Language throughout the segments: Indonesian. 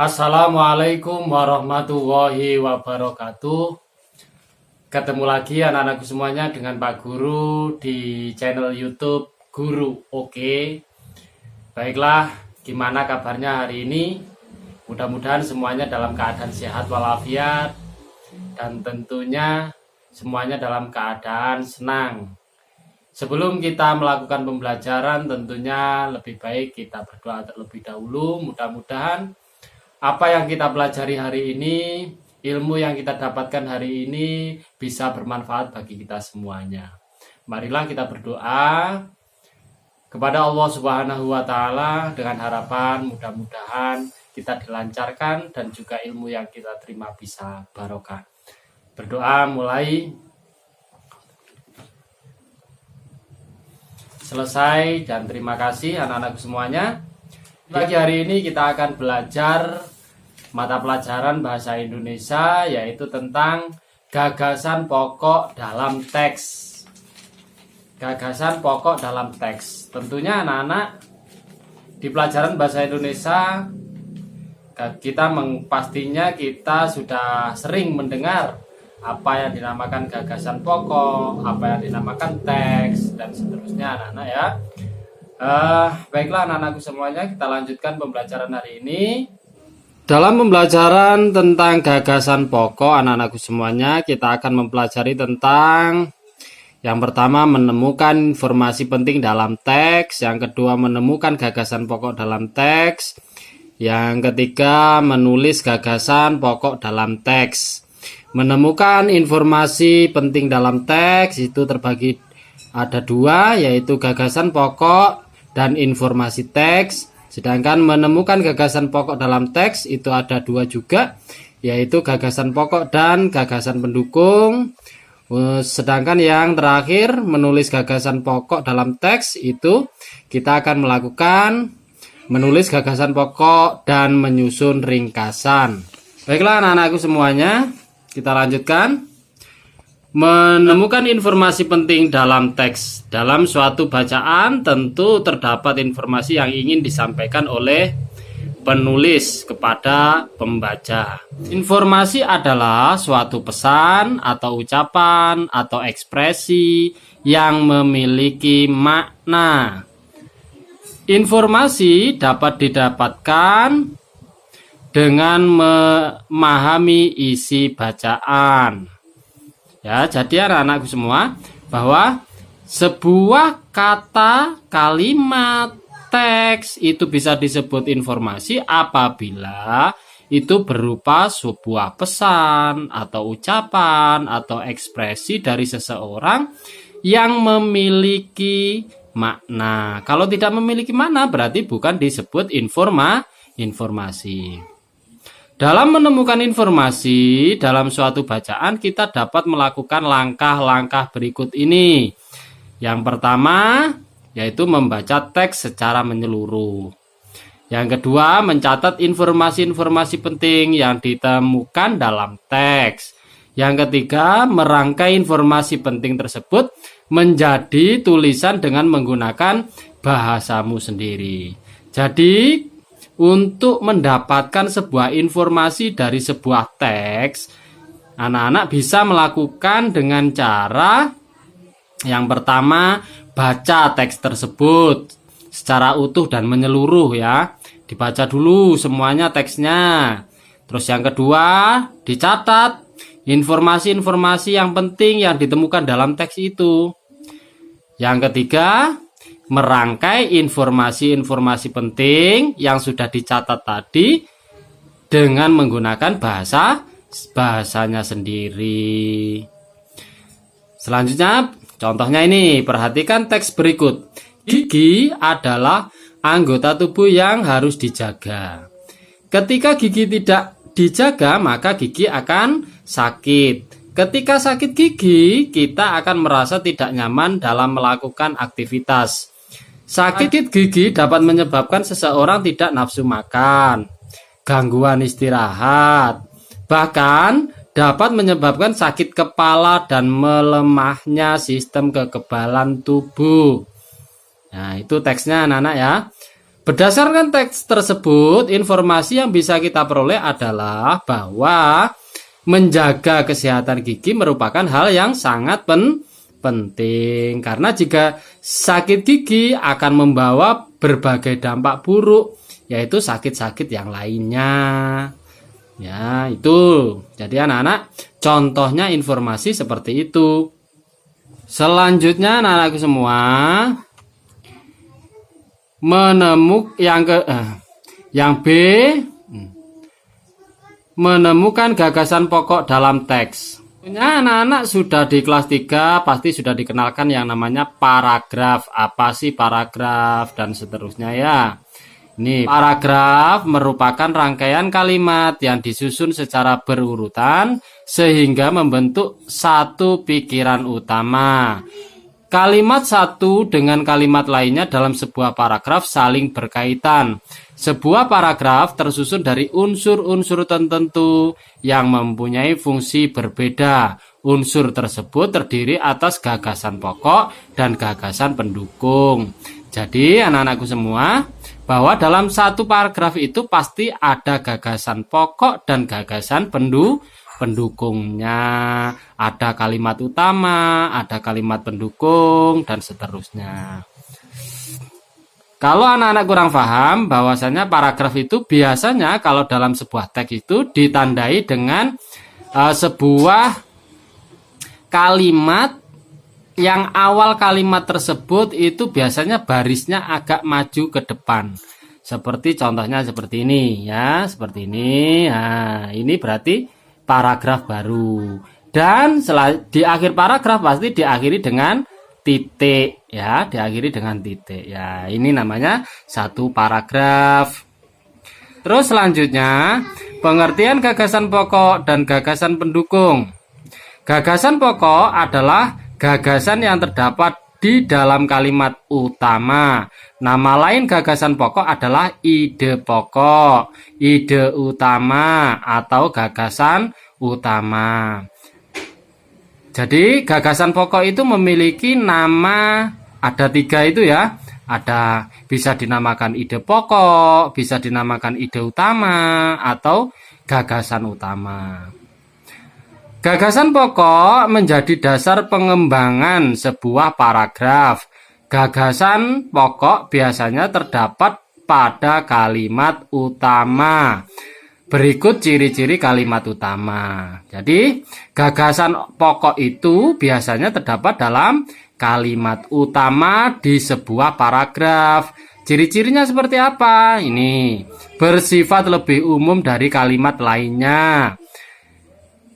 Assalamualaikum warahmatullahi wabarakatuh. Ketemu lagi anak-anakku semuanya dengan Pak Guru di channel YouTube Guru Oke. Baiklah, gimana kabarnya hari ini? Mudah-mudahan semuanya dalam keadaan sehat walafiat dan tentunya semuanya dalam keadaan senang. Sebelum kita melakukan pembelajaran, tentunya lebih baik kita berdoa terlebih dahulu. Mudah-mudahan apa yang kita pelajari hari ini, ilmu yang kita dapatkan hari ini bisa bermanfaat bagi kita semuanya. Marilah kita berdoa kepada Allah Subhanahu wa Ta'ala dengan harapan mudah-mudahan kita dilancarkan dan juga ilmu yang kita terima bisa barokah. Berdoa mulai. Selesai dan terima kasih anak-anak semuanya. Pagi hari ini kita akan belajar mata pelajaran bahasa Indonesia, yaitu tentang gagasan pokok dalam teks. Gagasan pokok dalam teks. Tentunya anak-anak di pelajaran bahasa Indonesia pastinya kita sudah sering mendengar apa yang dinamakan gagasan pokok, apa yang dinamakan teks, dan seterusnya anak-anak ya. Baiklah anak-anakku semuanya, kita lanjutkan pembelajaran hari ini. Dalam pembelajaran tentang gagasan pokok anak-anakku semuanya, kita akan mempelajari tentang yang pertama menemukan informasi penting dalam teks, yang kedua menemukan gagasan pokok dalam teks, yang ketiga menulis gagasan pokok dalam teks. Menemukan informasi penting dalam teks itu terbagi ada dua, yaitu gagasan pokok dan informasi teks. Sedangkan menemukan gagasan pokok dalam teks itu ada dua juga, yaitu gagasan pokok dan gagasan pendukung. Sedangkan yang terakhir menulis gagasan pokok dalam teks itu kita akan melakukan menulis gagasan pokok dan menyusun ringkasan. Baiklah anak-anakku semuanya, kita lanjutkan. Menemukan informasi penting dalam teks. Dalam suatu bacaan tentu terdapat informasi yang ingin disampaikan oleh penulis kepada pembaca. Informasi adalah suatu pesan atau ucapan atau ekspresi yang memiliki makna. Informasi dapat didapatkan dengan memahami isi bacaan. Ya, jadi anak-anakku semua, bahwa sebuah kata, kalimat, teks itu bisa disebut informasi apabila itu berupa sebuah pesan atau ucapan atau ekspresi dari seseorang yang memiliki makna. Kalau tidak memiliki makna berarti bukan disebut informasi. Dalam menemukan informasi dalam suatu bacaan, kita dapat melakukan langkah-langkah berikut ini. Yang pertama, yaitu membaca teks secara menyeluruh. Yang kedua, mencatat informasi-informasi penting yang ditemukan dalam teks. Yang ketiga, merangkai informasi penting tersebut menjadi tulisan dengan menggunakan bahasamu sendiri. Jadi, untuk mendapatkan sebuah informasi dari sebuah teks, anak-anak bisa melakukan dengan cara yang pertama, baca teks tersebut secara utuh dan menyeluruh ya. Dibaca dulu semuanya teksnya. Terus yang kedua, dicatat informasi-informasi yang penting yang ditemukan dalam teks itu. Yang ketiga, merangkai informasi-informasi penting yang sudah dicatat tadi dengan menggunakan bahasanya sendiri. Selanjutnya, contohnya ini, perhatikan teks berikut. Gigi adalah anggota tubuh yang harus dijaga. Ketika gigi tidak dijaga, maka gigi akan sakit. Ketika sakit gigi, kita akan merasa tidak nyaman dalam melakukan aktivitas. Sakit gigi dapat menyebabkan seseorang tidak nafsu makan, gangguan istirahat, bahkan dapat menyebabkan sakit kepala dan melemahnya sistem kekebalan tubuh. Nah, itu teksnya anak-anak ya. Berdasarkan teks tersebut, informasi yang bisa kita peroleh adalah bahwa menjaga kesehatan gigi merupakan hal yang sangat penting. Karena jika sakit gigi akan membawa berbagai dampak buruk, yaitu sakit-sakit yang lainnya. Ya, itu. Jadi anak-anak, contohnya informasi seperti itu. Selanjutnya anak-anakku semua, yang B, menemukan gagasan pokok dalam teks. Anak-anak sudah di kelas 3 pasti sudah dikenalkan yang namanya paragraf. Apa sih paragraf dan seterusnya ya. Ini paragraf merupakan rangkaian kalimat yang disusun secara berurutan sehingga membentuk satu pikiran utama. Kalimat satu dengan kalimat lainnya dalam sebuah paragraf saling berkaitan. Sebuah paragraf tersusun dari unsur-unsur tertentu yang mempunyai fungsi berbeda. Unsur tersebut terdiri atas gagasan pokok dan gagasan pendukung. Jadi anak-anakku semua, bahwa dalam satu paragraf itu pasti ada gagasan pokok dan gagasan pendukungnya, ada kalimat utama, ada kalimat pendukung, dan seterusnya. Kalau anak-anak kurang paham, bahwasanya paragraf itu biasanya kalau dalam sebuah teks itu ditandai dengan sebuah kalimat yang awal kalimat tersebut itu biasanya barisnya agak maju ke depan. Seperti contohnya seperti ini ya, seperti ini. Nah, ini berarti paragraf baru. Dan di akhir paragraf pasti diakhiri dengan titik ya, diakhiri dengan titik. Ya, ini namanya satu paragraf. Terus selanjutnya, pengertian gagasan pokok dan gagasan pendukung. Gagasan pokok adalah gagasan yang terdapat di dalam kalimat utama. Nama lain gagasan pokok adalah ide pokok, ide utama, atau gagasan utama. Jadi gagasan pokok itu memiliki nama, ada 3 itu ya. Ada bisa dinamakan ide pokok, bisa dinamakan ide utama, atau gagasan utama. Gagasan pokok menjadi dasar pengembangan sebuah paragraf. Gagasan pokok biasanya terdapat pada kalimat utama. Berikut ciri-ciri kalimat utama. Jadi, gagasan pokok itu biasanya terdapat dalam kalimat utama di sebuah paragraf. Ciri-cirinya seperti apa? Ini, bersifat lebih umum dari kalimat lainnya.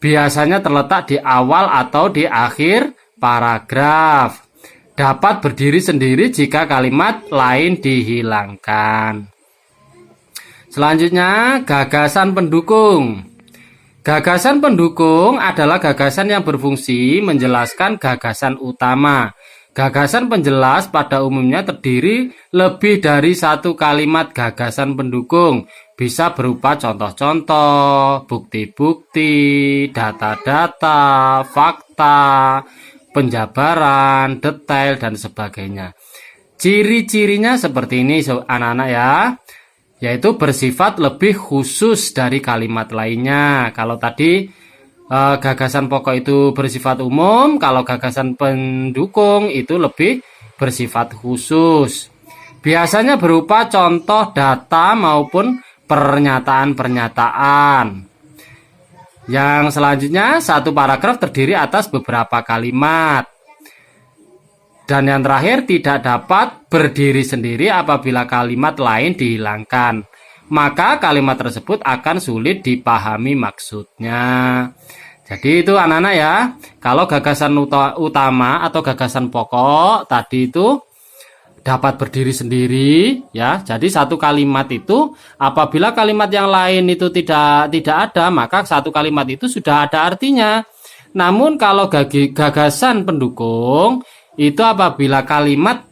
Biasanya terletak di awal atau di akhir paragraf. Dapat berdiri sendiri jika kalimat lain dihilangkan. Selanjutnya, gagasan pendukung. Gagasan pendukung adalah gagasan yang berfungsi menjelaskan gagasan utama. Gagasan penjelas pada umumnya terdiri lebih dari satu kalimat gagasan pendukung. Bisa berupa contoh-contoh, bukti-bukti, data-data, fakta, penjabaran, detail, dan sebagainya. Ciri-cirinya seperti ini anak-anak ya, yaitu bersifat lebih khusus dari kalimat lainnya. Kalau tadi gagasan pokok itu bersifat umum, kalau gagasan pendukung itu lebih bersifat khusus. Biasanya berupa contoh data maupun pernyataan-pernyataan. Yang selanjutnya, satu paragraf terdiri atas beberapa kalimat. Dan yang terakhir, tidak dapat berdiri sendiri apabila kalimat lain dihilangkan. Maka kalimat tersebut akan sulit dipahami maksudnya. Jadi itu anak-anak ya, kalau gagasan utama atau gagasan pokok tadi itu dapat berdiri sendiri ya. Jadi satu kalimat itu apabila kalimat yang lain itu tidak ada, maka satu kalimat itu sudah ada artinya. Namun kalau gagasan pendukung itu apabila kalimat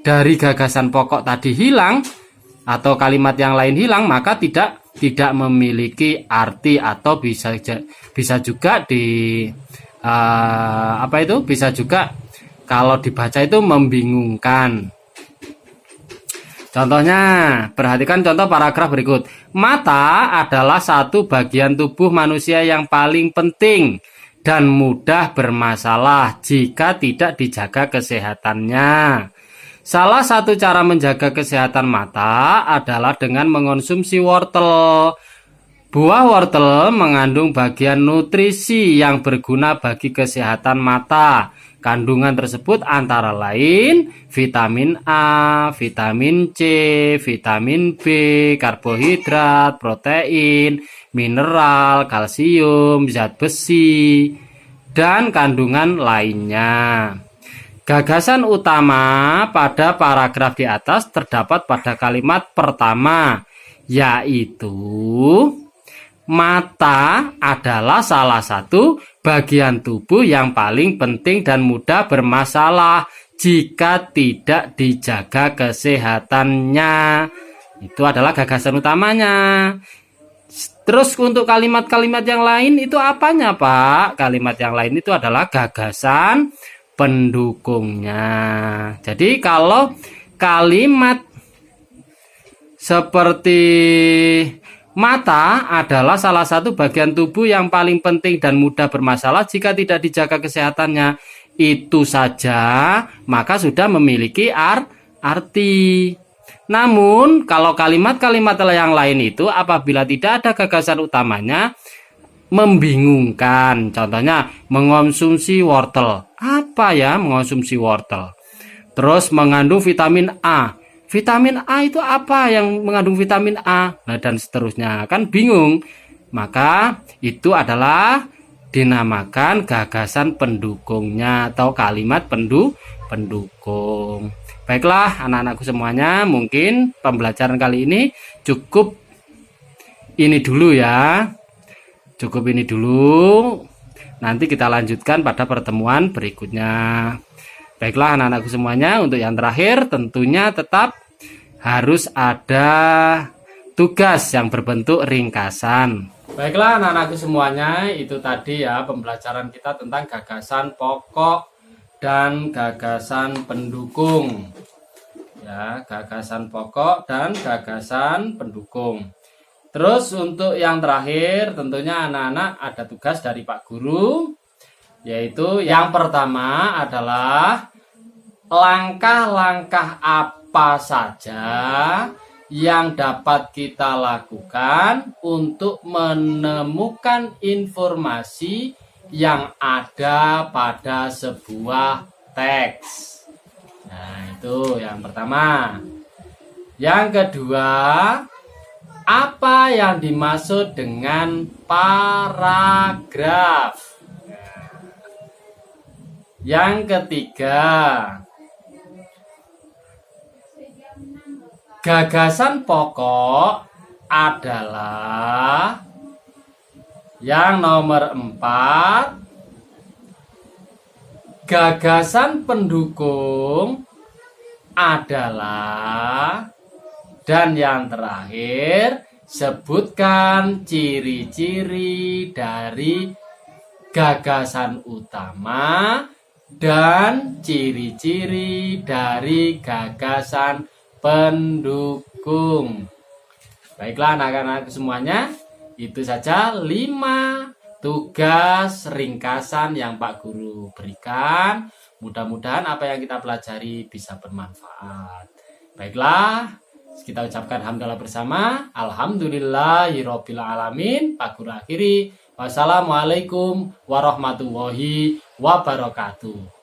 dari gagasan pokok tadi hilang atau kalimat yang lain hilang, maka tidak memiliki arti atau bisa juga bisa juga kalau dibaca itu membingungkan. Contohnya, perhatikan contoh paragraf berikut. Mata adalah satu bagian tubuh manusia yang paling penting dan mudah bermasalah jika tidak dijaga kesehatannya. Salah satu cara menjaga kesehatan mata adalah dengan mengonsumsi wortel. Buah wortel mengandung bagian nutrisi yang berguna bagi kesehatan mata. Kandungan tersebut antara lain vitamin A, vitamin C, vitamin B, karbohidrat, protein, mineral, kalsium, zat besi, dan kandungan lainnya. Gagasan utama pada paragraf di atas terdapat pada kalimat pertama, yaitu mata adalah salah satu bagian tubuh yang paling penting dan mudah bermasalah jika tidak dijaga kesehatannya. Itu adalah gagasan utamanya. Terus untuk kalimat-kalimat yang lain itu apanya, Pak? Kalimat yang lain itu adalah gagasan pendukungnya. Jadi kalau kalimat seperti mata adalah salah satu bagian tubuh yang paling penting dan mudah bermasalah jika tidak dijaga kesehatannya, itu saja maka sudah memiliki arti. Namun kalau kalimat-kalimat yang lain itu apabila tidak ada gagasan utamanya membingungkan. Contohnya mengonsumsi wortel. Apa ya mengonsumsi wortel? Terus mengandung vitamin A. Vitamin A itu apa yang mengandung vitamin A? Nah, dan seterusnya. Kan bingung. Maka itu adalah dinamakan gagasan pendukungnya atau kalimat pendukung. Baiklah anak-anakku semuanya, mungkin pembelajaran kali ini cukup ini dulu ya. Cukup ini dulu. Nanti kita lanjutkan pada pertemuan berikutnya. Baiklah anak-anakku semuanya, untuk yang terakhir tentunya tetap harus ada tugas yang berbentuk ringkasan. Baiklah anak-anakku semuanya, itu tadi ya pembelajaran kita tentang gagasan pokok dan gagasan pendukung. Ya, gagasan pokok dan gagasan pendukung. Terus untuk yang terakhir tentunya anak-anak ada tugas dari Pak Guru, yaitu yang pertama adalah langkah-langkah apa saja yang dapat kita lakukan untuk menemukan informasi yang ada pada sebuah teks. Nah, itu yang pertama. Yang kedua, apa yang dimaksud dengan paragraf? Yang ketiga, gagasan pokok adalah yang nomor 4. Gagasan pendukung adalah, dan yang terakhir, sebutkan ciri-ciri dari gagasan utama dan ciri-ciri dari gagasan pendukung. Baiklah anak-anak semuanya, itu saja 5 tugas ringkasan yang Pak Guru berikan. Mudah-mudahan apa yang kita pelajari bisa bermanfaat. Baiklah, kita ucapkan hamdalah bersama. Alhamdulillahirabbil alamin. Pak Guru akhiri. Wassalamualaikum warahmatullahi wabarakatuh.